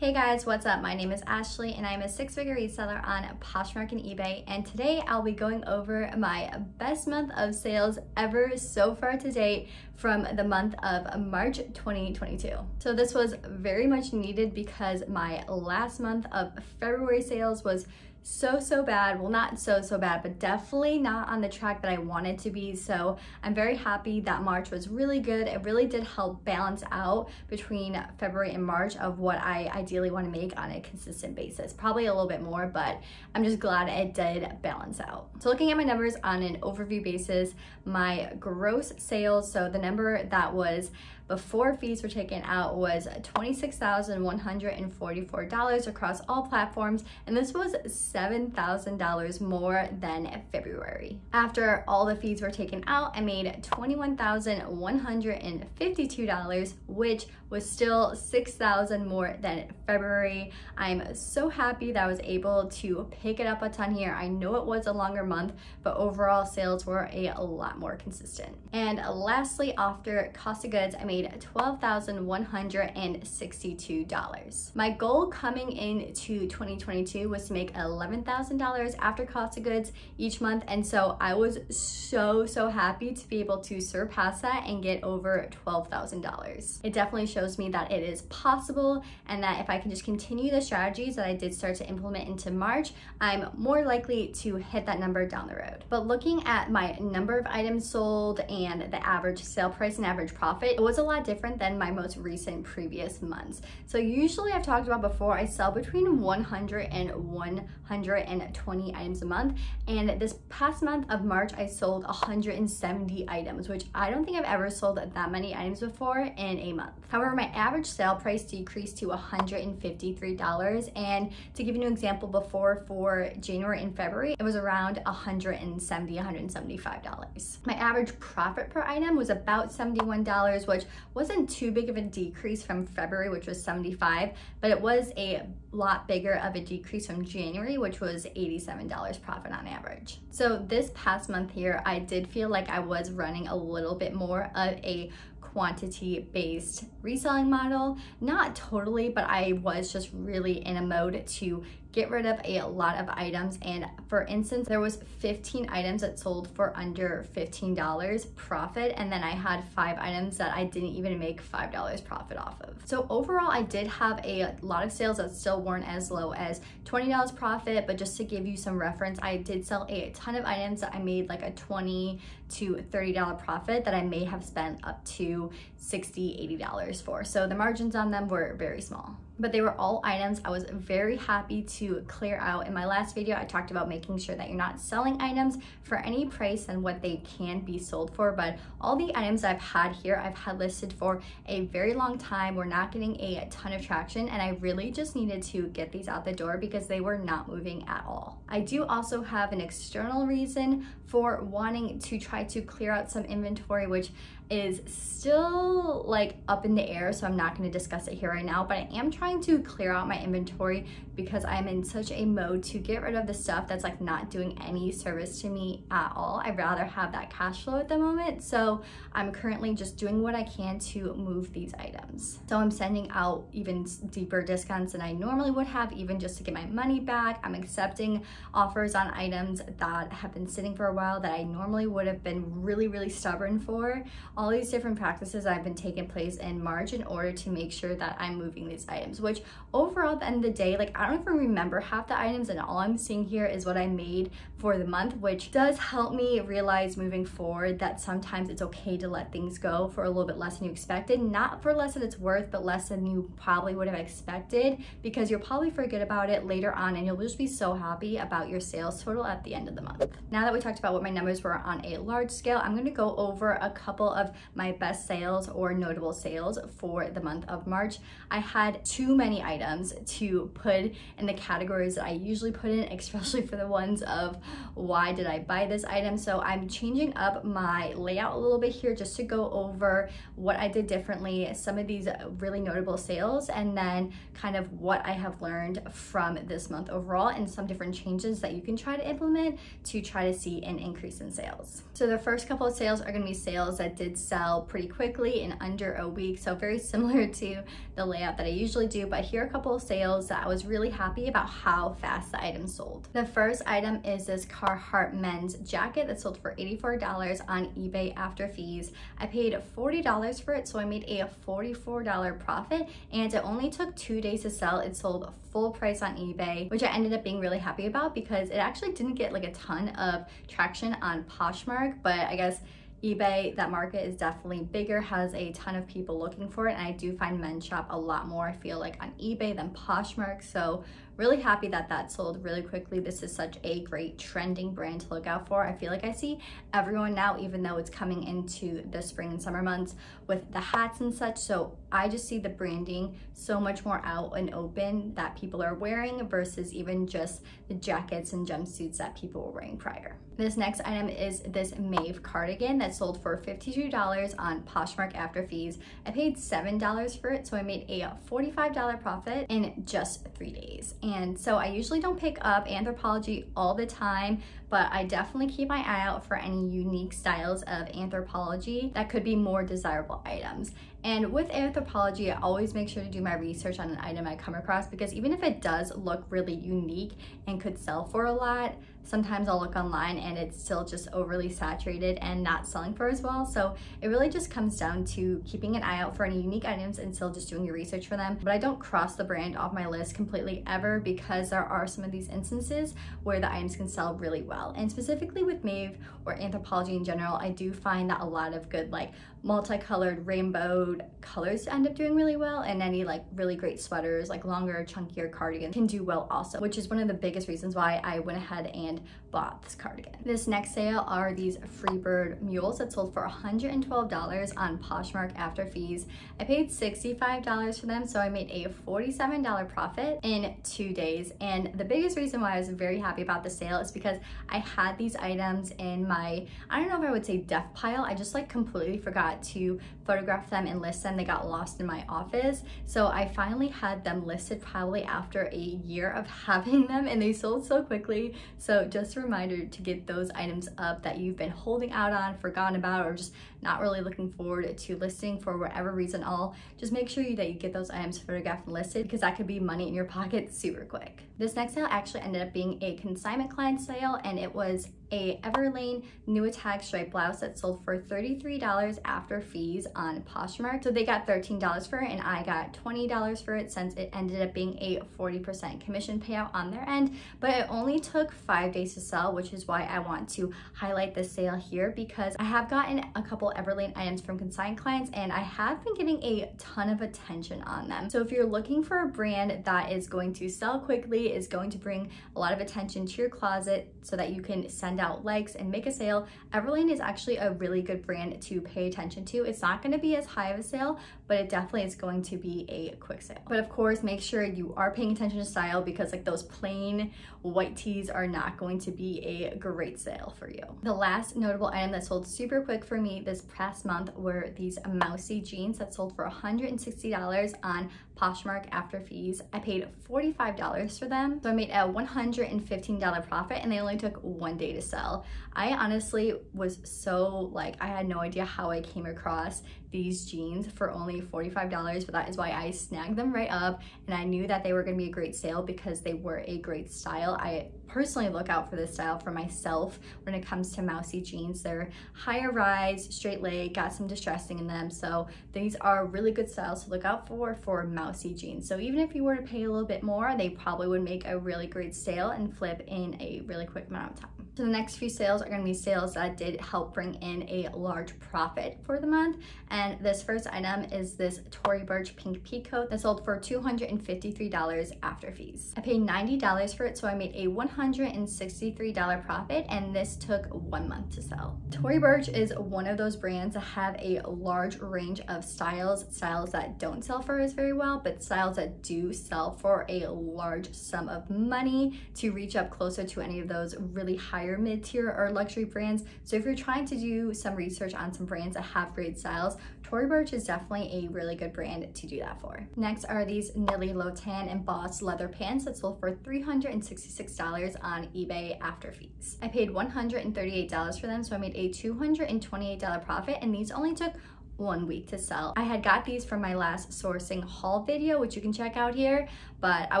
Hey guys, what's up? My name is Ashley and I'm a six-figure reseller on Poshmark and eBay, and today I'll be going over my best month of sales ever so far to date from the month of March 2022. So this was very much needed because my last month of February sales was so bad. Well, not so bad, but definitely not on the track that I wanted to be. So I'm very happy that March was really good. It really did help balance out between February and March of what I ideally want to make on a consistent basis. Probably a little bit more, but I'm just glad it did balance out. So looking at my numbers on an overview basis, my gross sales, so the number that was before fees were taken out, was $26,144 across all platforms, and this was $7,000 more than February. After all the fees were taken out, I made $21,152, which was still $6,000 more than February. I'm so happy that I was able to pick it up a ton here. I know it was a longer month, but overall sales were a lot more consistent. And lastly, after cost of goods, I made $12,162. My goal coming into 2022 was to make $11,000 after cost of goods each month, and so I was so happy to be able to surpass that and get over $12,000. It definitely shows me that it is possible, and that if I can just continue the strategies that I did start to implement into March, I'm more likely to hit that number down the road. But looking at my number of items sold and the average sale price and average profit, it was a lot different than my most recent previous months. So usually, I've talked about before, I sell between 100 and 120 items a month, and this past month of March I sold 170 items, which I don't think I've ever sold that many items before in a month. However, my average sale price decreased to $153, and to give you an example, before for January and February it was around $175. My average profit per item was about $71, which wasn't too big of a decrease from February, which was $75, but it was a lot bigger of a decrease from January, which was $87 profit on average. So this past month here, I did feel like I was running a little bit more of a quantity-based reselling model. Not totally, but I was just really in a mode to get rid of a lot of items. And for instance, there was 15 items that sold for under $15 profit, and then I had 5 items that I didn't even make $5 profit off of. So overall, I did have a lot of sales that still weren't as low as $20 profit, but just to give you some reference, I did sell a ton of items that I made like a $20 to $30 profit that I may have spent up to $60, $80 for. So the margins on them were very small, but they were all items I was very happy to clear out. In my last video, I talked about making sure that you're not selling items for any price than what they can be sold for, but all the items I've had here, I've had listed for a very long time. We're not getting a ton of traction, and I really just needed to get these out the door because they were not moving at all. I do also have an external reason for wanting to try to clear out some inventory, which is still like up in the air, so I'm not going to discuss it here right now, but I am trying to clear out my inventory because I'm in such a mode to get rid of the stuff that's like not doing any service to me at all. I'd rather have that cash flow at the moment, so I'm currently just doing what I can to move these items. So I'm sending out even deeper discounts than I normally would have, even just to get my money back. I'm accepting offers on items that have been sitting for a while that I normally would have been really stubborn for. All these different practices I've been taking place in March in order to make sure that I'm moving these items, which overall at the end of the day, like I don't even remember half the items, and all I'm seeing here is what I made for the month, which does help me realize moving forward that sometimes it's okay to let things go for a little bit less than you expected. Not for less than it's worth, but less than you probably would have expected, because you'll probably forget about it later on and you'll just be so happy about your sales total at the end of the month. Now that we talked about what my numbers were on a large scale, I'm going to go over a couple of my best sales or notable sales for the month of March. I had too many items to put in the categories that I usually put in, especially for the ones of why did I buy this item. So I'm changing up my layout a little bit here just to go over what I did differently, some of these really notable sales, and then kind of what I have learned from this month overall, and some different changes that you can try to implement to try to see an increase in sales. So the first couple of sales are going to be sales that did sell pretty quickly in under a week. So very similar to the layout that I usually do, but here are a couple of sales that I was really happy about how fast the item sold. The first item is this Carhartt men's jacket that sold for $84 on eBay after fees. I paid $40 for it, so I made a $44 profit, and it only took 2 days to sell. It sold full price on eBay, which I ended up being really happy about because it actually didn't get like a ton of traction on Poshmark, but I guess eBay, that market is definitely bigger, has a ton of people looking for it, and I do find men shop a lot more, I feel like, on eBay than Poshmark, so really happy that that sold really quickly. This is such a great trending brand to look out for. I feel like I see everyone now, even though it's coming into the spring and summer months with the hats and such, so I just see the branding so much more out and open that people are wearing versus even just the jackets and jumpsuits that people were wearing prior. This next item is this Maeve cardigan that sold for $52 on Poshmark after fees. I paid $7 for it, so I made a $45 profit in just 3 days. And so I usually don't pick up Anthropologie all the time, but I definitely keep my eye out for any unique styles of Anthropologie that could be more desirable items. And with Anthropologie, I always make sure to do my research on an item I come across, because even if it does look really unique and could sell for a lot, sometimes I'll look online and it's still just overly saturated and not selling for as well. So it really just comes down to keeping an eye out for any unique items and still just doing your research for them. But I don't cross the brand off my list completely ever, because there are some of these instances where the items can sell really well. And specifically with Maeve or Anthropologie in general, I do find that a lot of good like multicolored rainbowed colors end up doing really well, and any like really great sweaters, like longer chunkier cardigans, can do well also, which is one of the biggest reasons why I went ahead and bought this cardigan. This next sale are these Freebird mules that sold for $112 on Poshmark after fees. I paid $65 for them, so I made a $47 profit in 2 days. And the biggest reason why I was very happy about the sale is because I had these items in my, I don't know if I would say death pile, I just like completely forgot to photograph them and list them. They got lost in my office, so I finally had them listed probably after a year of having them, and they sold so quickly. So just a reminder to get those items up that you've been holding out on, forgotten about, or just not really looking forward to listing for whatever reason all. Just make sure that you get those items photographed and listed, because that could be money in your pocket super quick. This next sale actually ended up being a consignment client sale, and it was a Everlane new attack stripe blouse that sold for $33 after fees on Poshmark. So they got $13 for it, and I got $20 for it, since it ended up being a 40% commission payout on their end. But it only took 5 days to sell, which is why I want to highlight this sale here, because I have gotten a couple Everlane items from consigned clients, and I have been getting a ton of attention on them. So if you're looking for a brand that is going to sell quickly, is going to bring a lot of attention to your closet so that you can send out likes and make a sale, Everlane is actually a really good brand to pay attention to. It's not going to be as high of a sale, but it definitely is going to be a quick sale. But of course, make sure you are paying attention to style, because like those plain white tees are not going to be a great sale for you. The last notable item that sold super quick for me this past month were these mousy jeans that sold for $160 on Poshmark after fees. I paid $45 for them, so I made a $115 profit, and they only took 1 day to sell. I honestly was so like, I had no idea how I came across these jeans for only $45, but that is why I snagged them right up, and I knew that they were going to be a great sale because they were a great style. I personally look out for this style for myself when it comes to mousy jeans. They're higher rise, straight leg, got some distressing in them, so these are really good styles to look out for mousy jeans. So even if you were to pay a little bit more, they probably would make a really great sale and flip in a really quick amount of time. So the next few sales are going to be sales that did help bring in a large profit for the month. And this first item is this Tory Burch pink peacoat that sold for $253 after fees. I paid $90 for it, so I made a $163 profit, and this took 1 month to sell. Tory Burch is one of those brands that have a large range of styles that don't sell for as very well, but styles that do sell for a large sum of money to reach up closer to any of those really high higher mid-tier or luxury brands. So if you're trying to do some research on some brands that have great styles, Tory Burch is definitely a really good brand to do that for. Next are these Nilly Lotan embossed leather pants that sold for $366 on eBay after fees. I paid $138 for them, so I made a $228 profit, and these only took 1 week to sell. I had got these from my last sourcing haul video, which you can check out here, but I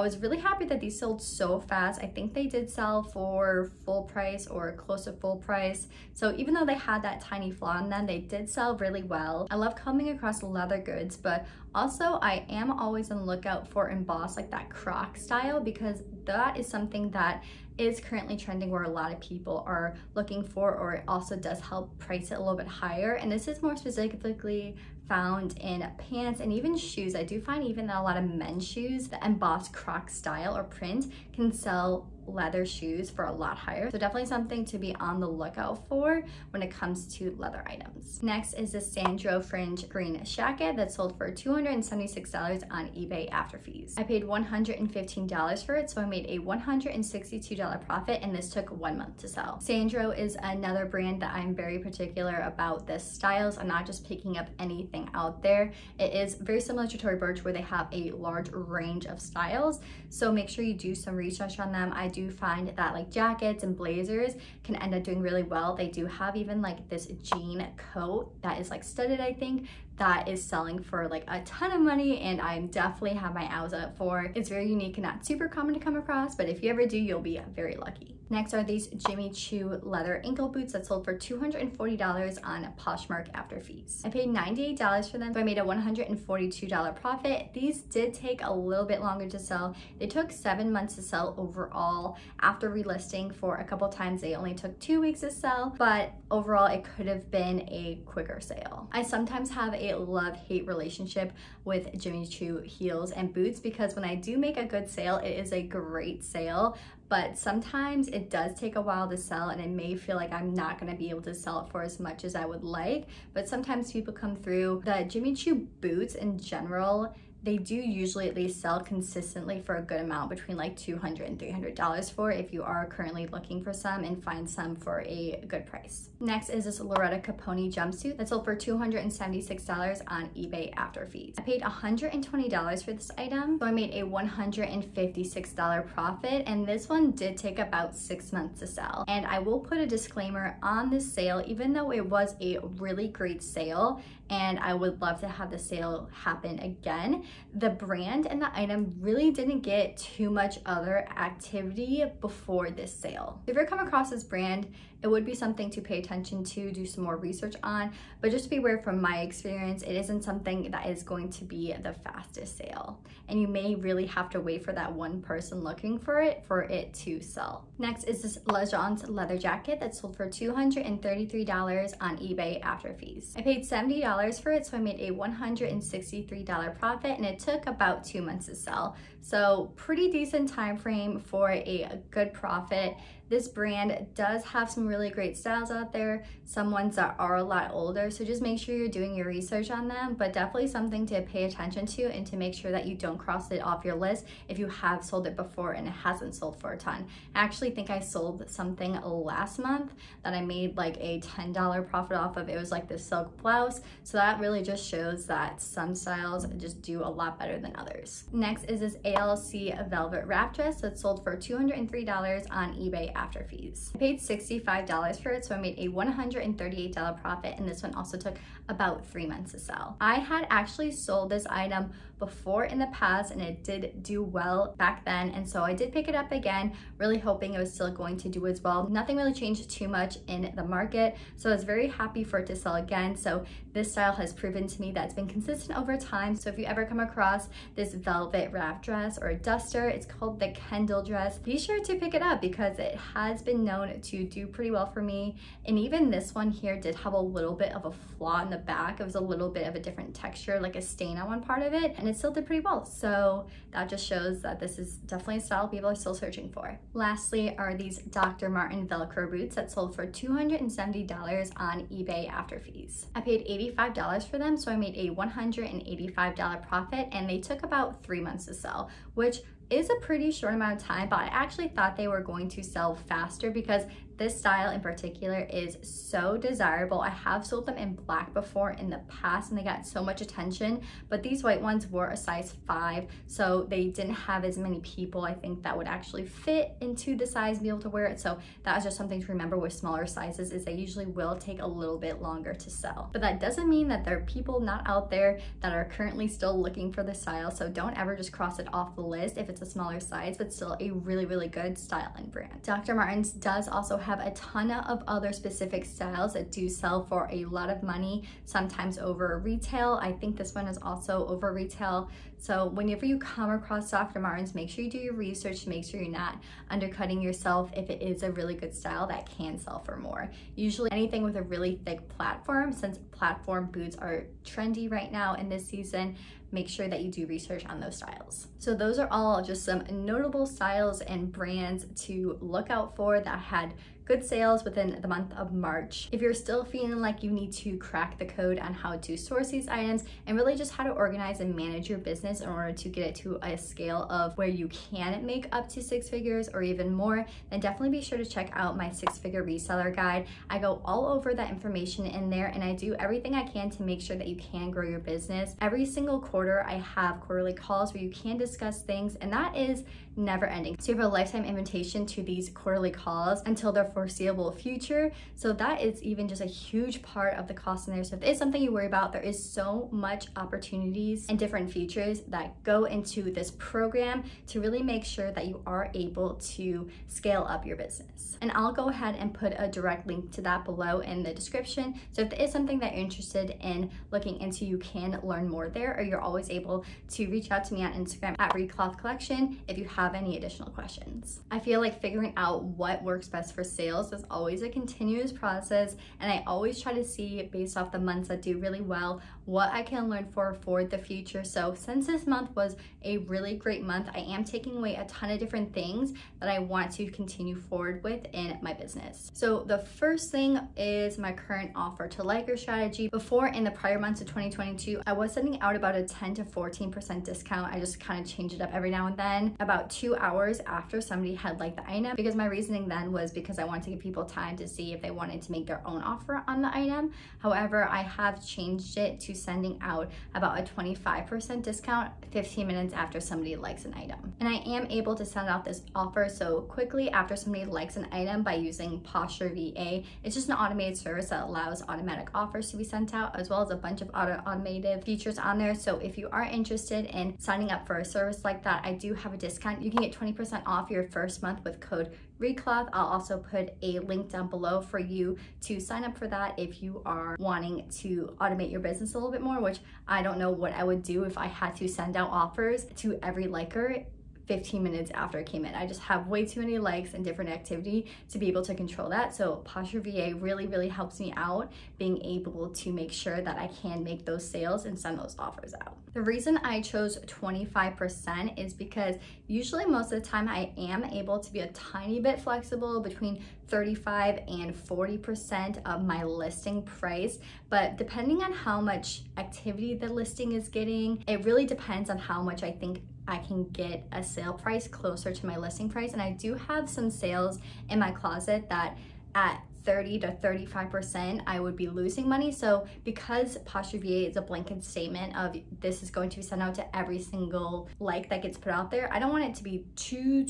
was really happy that these sold so fast. I think they did sell for full price or close to full price. So even though they had that tiny flaw in them, they did sell really well. I love coming across leather goods, but also I am always on the lookout for embossed, like that croc style, because that is something that is currently trending where a lot of people are looking for, or it also does help price it a little bit higher. And this is more specifically found in pants and even shoes. I do find even that a lot of men's shoes, the embossed croc style or print, can sell leather shoes for a lot higher. So definitely something to be on the lookout for when it comes to leather items. Next is the Sandro Fringe green jacket that sold for $276 on eBay after fees. I paid $115 for it, so I made a $162 profit, and this took 1 month to sell. Sandro is another brand that I'm very particular about the styles. I'm not just picking up anything out there. It is very similar to Tory Burch, where they have a large range of styles, so make sure you do some research on them. I do find that like jackets and blazers can end up doing really well. They do have even like this jean coat that is like studded, I think, that is selling for like a ton of money, and I definitely have my eyes out for. It's very unique and not super common to come across, but if you ever do, you'll be very lucky. Next are these Jimmy Choo leather ankle boots that sold for $240 on Poshmark after fees. I paid $98 for them, so I made a $142 profit. These did take a little bit longer to sell. They took 7 months to sell overall. After relisting for a couple times, they only took 2 weeks to sell, but overall it could have been a quicker sale. I sometimes have a love-hate relationship with Jimmy Choo heels and boots, because when I do make a good sale, it is a great sale, but sometimes it does take a while to sell, and it may feel like I'm not going to be able to sell it for as much as I would like. But sometimes people come through. The Jimmy Choo boots in general, they do usually at least sell consistently for a good amount, between like $200 and $300 for if you are currently looking for some and find some for a good price. Next is this Loretta Caponi jumpsuit that sold for $276 on eBay after fees. I paid $120 for this item, so I made a $156 profit, and this one did take about 6 months to sell. And I will put a disclaimer on this sale, even though it was a really great sale and I would love to have the sale happen again, the brand and the item really didn't get too much other activity before this sale. If you're come across this brand, it would be something to pay attention to, do some more research on, but just be aware from my experience, it isn't something that is going to be the fastest sale. And you may really have to wait for that one person looking for it to sell. Next is this Legence leather jacket that sold for $233 on eBay after fees. I paid $70 for it, so I made a $163 profit, and it took about 2 months to sell. So pretty decent time frame for a good profit. This brand does have some really great styles out there, some ones that are a lot older, so just make sure you're doing your research on them, but definitely something to pay attention to and to make sure that you don't cross it off your list if you have sold it before and it hasn't sold for a ton. I actually think I sold something last month that I made like a $10 profit off of. It was like this silk blouse, so that really just shows that some styles just do a lot better than others. Next is this ALC velvet wrap dress that sold for $203 on eBay after fees. I paid $65 for it, so I made a $138 profit, and this one also took about 3 months to sell. I had actually sold this item before in the past, and it did do well back then, and so I did pick it up again, really hoping it was still going to do as well. Nothing really changed too much in the market, so I was very happy for it to sell again. So this style has proven to me that it's been consistent over time. So if you ever come across this velvet wrap dress or a duster, it's called the Kendall dress, be sure to pick it up because it has been known to do pretty well for me. And even this one here did have a little bit of a flaw in the back. It was a little bit of a different texture, like a stain on one part of it, and it still did pretty well. So that just shows that this is definitely a style people are still searching for. Lastly are these Dr. Martin Velcro boots that sold for $270 on eBay after fees. I paid $85 for them, so I made a $185 profit, and they took about 3 months to sell, which is a pretty short amount of time, but I actually thought they were going to sell faster because this style in particular is so desirable. I have sold them in black before in the past and they got so much attention, but these white ones were a size 5, so they didn't have as many people, I think, that would actually fit into the size and be able to wear it. So that was just something to remember with smaller sizes, is they usually will take a little bit longer to sell. But that doesn't mean that there are people not out there that are currently still looking for this style, so don't ever just cross it off the list if it's a smaller size, but still a really, really good style and brand. Dr. Martens does also have a ton of other specific styles that do sell for a lot of money, sometimes over retail. I think this one is also over retail. So whenever you come across Dr. Martens, make sure you do your research to make sure you're not undercutting yourself if it is a really good style that can sell for more. Usually anything with a really thick platform, since platform boots are trendy right now in this season, make sure that you do research on those styles. So those are all just some notable styles and brands to look out for that had good sales within the month of March. If you're still feeling like you need to crack the code on how to source these items and really just how to organize and manage your business in order to get it to a scale of where you can make up to 6 figures or even more, then definitely be sure to check out my 6-figure reseller guide. I go all over that information in there and I do everything I can to make sure that you can grow your business. Every single quarter I have quarterly calls where you can discuss things, and that is never ending. So you have a lifetime invitation to these quarterly calls until the foreseeable future. So that is even just a huge part of the cost in there. So if it is something you worry about, there is so much opportunities and different features that go into this program to really make sure that you are able to scale up your business. And I'll go ahead and put a direct link to that below in the description. So if it is something that you're interested in looking into, you can learn more there, or you're always able to reach out to me on Instagram at ReCloth Collection if you have any additional questions. I feel like figuring out what works best for sales is always a continuous process, and I always try to see, based off the months that do really well, what I can learn for the future. So since this month was a really great month, I am taking away a ton of different things that I want to continue forward with in my business. So the first thing is my current offer to liker strategy. Before, in the prior months of 2022, I was sending out about a 10 to 14% discount. I just kind of change it up every now and then, about 2 hours after somebody had liked the item, because my reasoning then was because I wanted to give people time to see if they wanted to make their own offer on the item. However, I have changed it to sending out about a 25% discount 15 minutes after somebody likes an item. And I am able to send out this offer so quickly after somebody likes an item by using Poshmark VA. It's just an automated service that allows automatic offers to be sent out, as well as a bunch of automated features on there. So if you are interested in signing up for a service like that, I do have a discount. You can get 20% off your first month with code ReCloth. I'll also put a link down below for you to sign up for that if you are wanting to automate your business a little bit more, which I don't know what I would do if I had to send out offers to every liker 15 minutes after it came in. I just have way too many likes and different activity to be able to control that. So Poshmark VA really helps me out being able to make sure that I can make those sales and send those offers out. The reason I chose 25% is because usually most of the time I am able to be a tiny bit flexible between 35 and 40% of my listing price, but depending on how much activity the listing is getting, it really depends on how much I think I can get a sale price closer to my listing price. And I do have some sales in my closet that at 30 to 35% I would be losing money. So because Poshmark VA is a blanket statement of this is going to be sent out to every single like that gets put out there, I don't want it to be too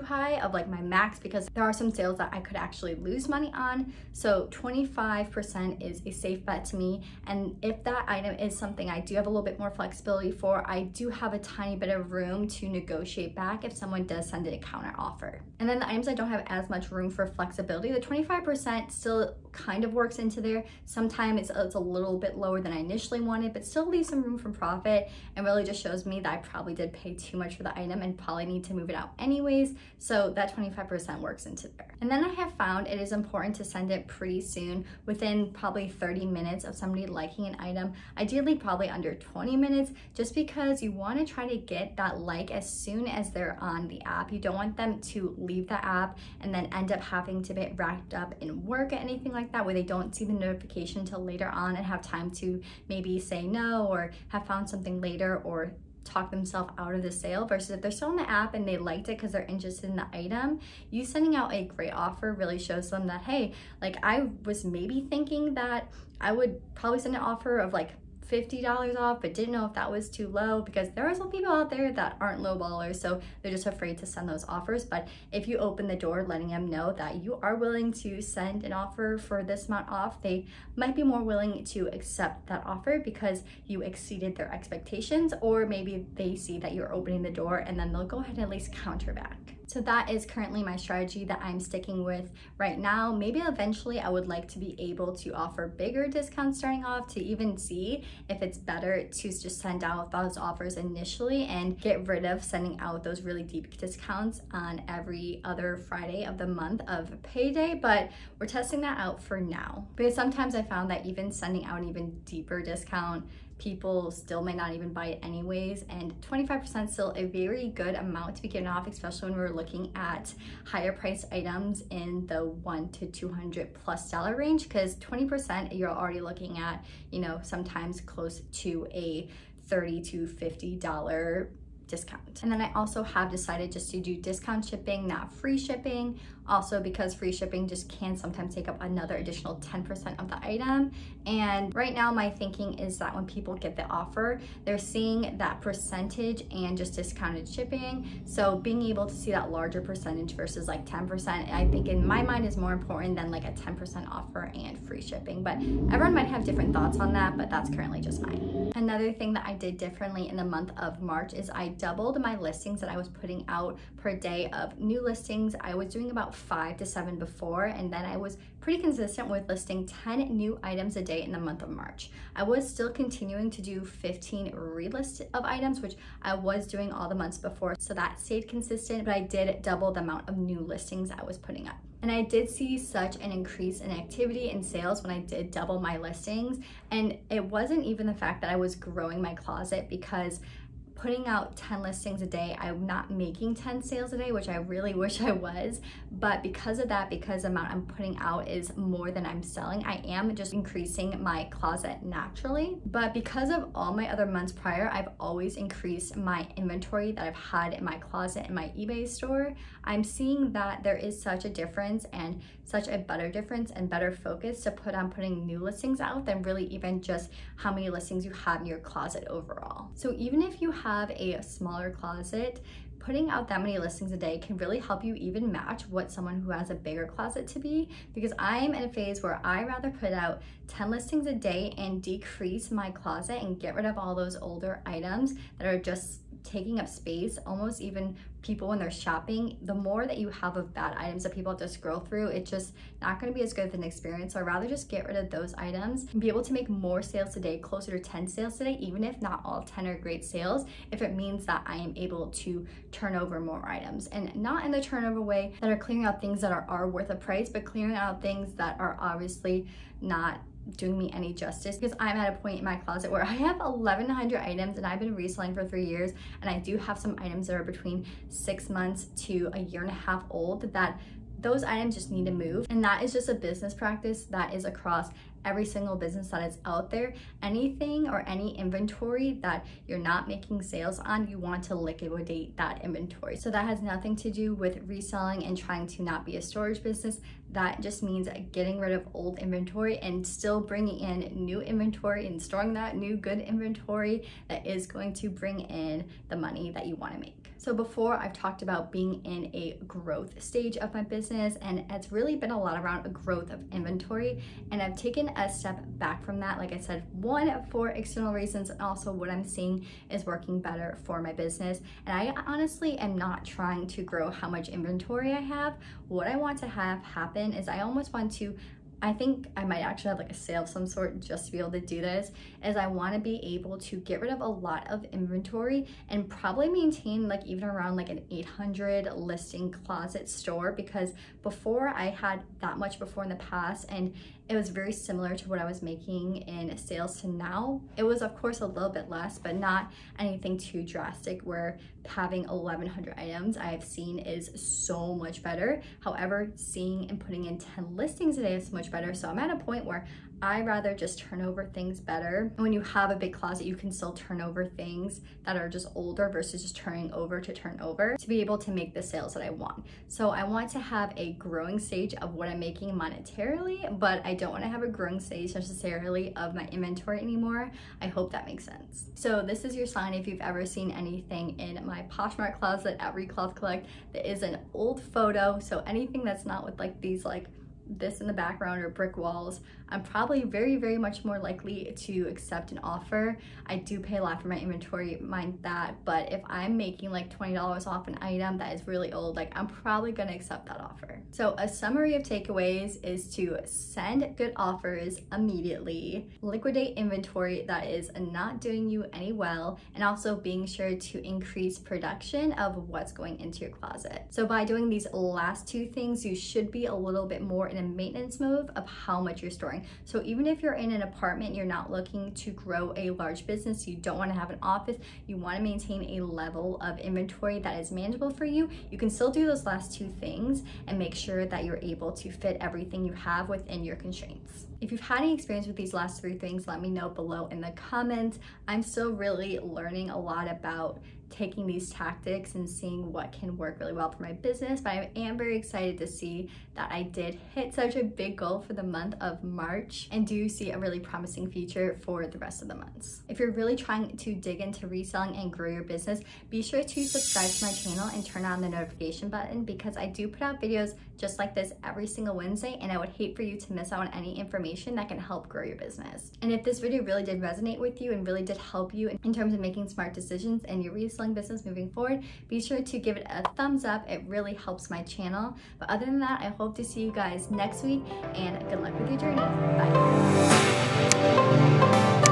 high of like my max, because there are some sales that I could actually lose money on. So 25% is a safe bet to me. And if that item is something I do have a little bit more flexibility for, I do have a tiny bit of room to negotiate back if someone does send in a counter offer. And then the items I don't have as much room for flexibility, the 25% still kind of works into there. Sometimes it's a little bit lower than I initially wanted, but still leaves some room for profit, and really just shows me that I probably did pay too much for the item and probably need to move it out anyways. So that 25% works into there. And then I have found it is important to send it pretty soon, within probably 30 minutes of somebody liking an item, ideally probably under 20 minutes, just because you want to try to get that like as soon as they're on the app. You don't want them to leave the app and then end up having to get wrapped up in work or anything like that, where they don't see the notification until later on and have time to maybe say no or have found something later or talk themselves out of the sale, versus if they're still on the app and they liked it because they're interested in the item, you sending out a great offer really shows them that, hey, like I was maybe thinking that I would probably send an offer of like $50 off, but didn't know if that was too low, because there are some people out there that aren't low ballers, so they're just afraid to send those offers. But if you open the door letting them know that you are willing to send an offer for this amount off, they might be more willing to accept that offer because you exceeded their expectations, or maybe they see that you're opening the door and then they'll go ahead and at least counter back. So that is currently my strategy that I'm sticking with right now. Maybe eventually I would like to be able to offer bigger discounts starting off, to even see if it's better to just send out those offers initially and get rid of sending out those really deep discounts on every other Friday of the month of payday. But we're testing that out for now, because sometimes I found that even sending out an even deeper discount, people still may not even buy it anyways, and 25% is still a very good amount to be getting off, especially when we're looking at higher priced items in the $100 to $200+ range, because 20% you're already looking at, you know, sometimes close to a $30 to $50 discount. And then I also have decided just to do discount shipping, not free shipping, also because free shipping just can sometimes take up another additional 10% of the item. And right now my thinking is that when people get the offer, they're seeing that percentage and just discounted shipping. So being able to see that larger percentage versus like 10%, I think in my mind is more important than like a 10% offer and free shipping. But everyone might have different thoughts on that, but that's currently just mine. Another thing that I did differently in the month of March is I doubled my listings that I was putting out per day of new listings. I was doing about 5 to 7 before, and then I was pretty consistent with listing 10 new items a day in the month of March. I was still continuing to do 15 relist of items, which I was doing all the months before, so that stayed consistent, but I did double the amount of new listings I was putting up. And I did see such an increase in activity and sales when I did double my listings. And it wasn't even the fact that I was growing my closet, because putting out 10 listings a day, I'm not making 10 sales a day, which I really wish I was. But because of that, because the amount I'm putting out is more than I'm selling, I am just increasing my closet naturally. But because of all my other months prior, I've always increased my inventory that I've had in my closet in my eBay store. I'm seeing that there is such a difference, and such a better difference and better focus to put on putting new listings out than really even just how many listings you have in your closet overall. So even if you have a smaller closet, putting out that many listings a day can really help you even match what someone who has a bigger closet to be, because I'm in a phase where I rather put out 10 listings a day and decrease my closet and get rid of all those older items that are just taking up space. Almost even people when they're shopping, the more that you have of bad items that people have to scroll through, it's just not going to be as good of an experience. So I'd rather just get rid of those items and be able to make more sales today, closer to 10 sales today, even if not all 10 are great sales, if it means that I am able to turn over more items, and not in the turnover way that are clearing out things that are worth a price, but clearing out things that are obviously not doing me any justice, because I'm at a point in my closet where I have 1,100 items and I've been reselling for 3 years, and I do have some items that are between 6 months to a year and a half old, that those items just need to move. And that is just a business practice that is across every single business that is out there. Anything or any inventory that you're not making sales on, you want to liquidate that inventory. So that has nothing to do with reselling and trying to not be a storage business. That just means getting rid of old inventory and still bringing in new inventory and storing that new good inventory that is going to bring in the money that you want to make. So before, I've talked about being in a growth stage of my business, and it's really been a lot around a growth of inventory, and I've taken a step back from that. Like I said, one, for external reasons, and also what I'm seeing is working better for my business. And I honestly am not trying to grow how much inventory I have. What I want to have happen is I almost want to, I think I might actually have like a sale of some sort just to be able to do this, is I want to be able to get rid of a lot of inventory and probably maintain like even around like an 800 listing closet store, because before I had that much before in the past, and it was very similar to what I was making in sales to now. It was of course a little bit less, but not anything too drastic, where having 1,100 items I've seen is so much better. However, seeing and putting in 10 listings a day is so much better, better. So I'm at a point where I rather just turn over things better. And when you have a big closet, you can still turn over things that are just older versus just turning over to turn over to be able to make the sales that I want. So I want to have a growing stage of what I'm making monetarily, but I don't want to have a growing stage necessarily of my inventory anymore. I hope that makes sense. So this is your sign if you've ever seen anything in my Poshmark closet at ReCloth Collection that is an old photo. So anything that's not with like these like this in the background or brick walls, I'm probably very, very much more likely to accept an offer. I do pay a lot for my inventory, mind that, but if I'm making like $20 off an item that is really old, like I'm probably gonna accept that offer. So a summary of takeaways is to send good offers immediately, liquidate inventory that is not doing you any well, and also being sure to increase production of what's going into your closet. So by doing these last two things, you should be a little bit more in a maintenance mode of how much you're storing. So even if you're in an apartment, you're not looking to grow a large business, you don't want to have an office, you want to maintain a level of inventory that is manageable for you, you can still do those last two things and make sure that you're able to fit everything you have within your constraints. If you've had any experience with these last three things, let me know below in the comments. I'm still really learning a lot about taking these tactics and seeing what can work really well for my business, but I am very excited to see that I did hit such a big goal for the month of March and do see a really promising future for the rest of the months. If you're really trying to dig into reselling and grow your business, be sure to subscribe to my channel and turn on the notification button because I do put out videos just like this every single Wednesday, and I would hate for you to miss out on any information that can help grow your business. And if this video really did resonate with you and really did help you in terms of making smart decisions in your reselling business moving forward, be sure to give it a thumbs up. It really helps my channel. But other than that, I hope to see you guys next week, and good luck with your journey. Bye.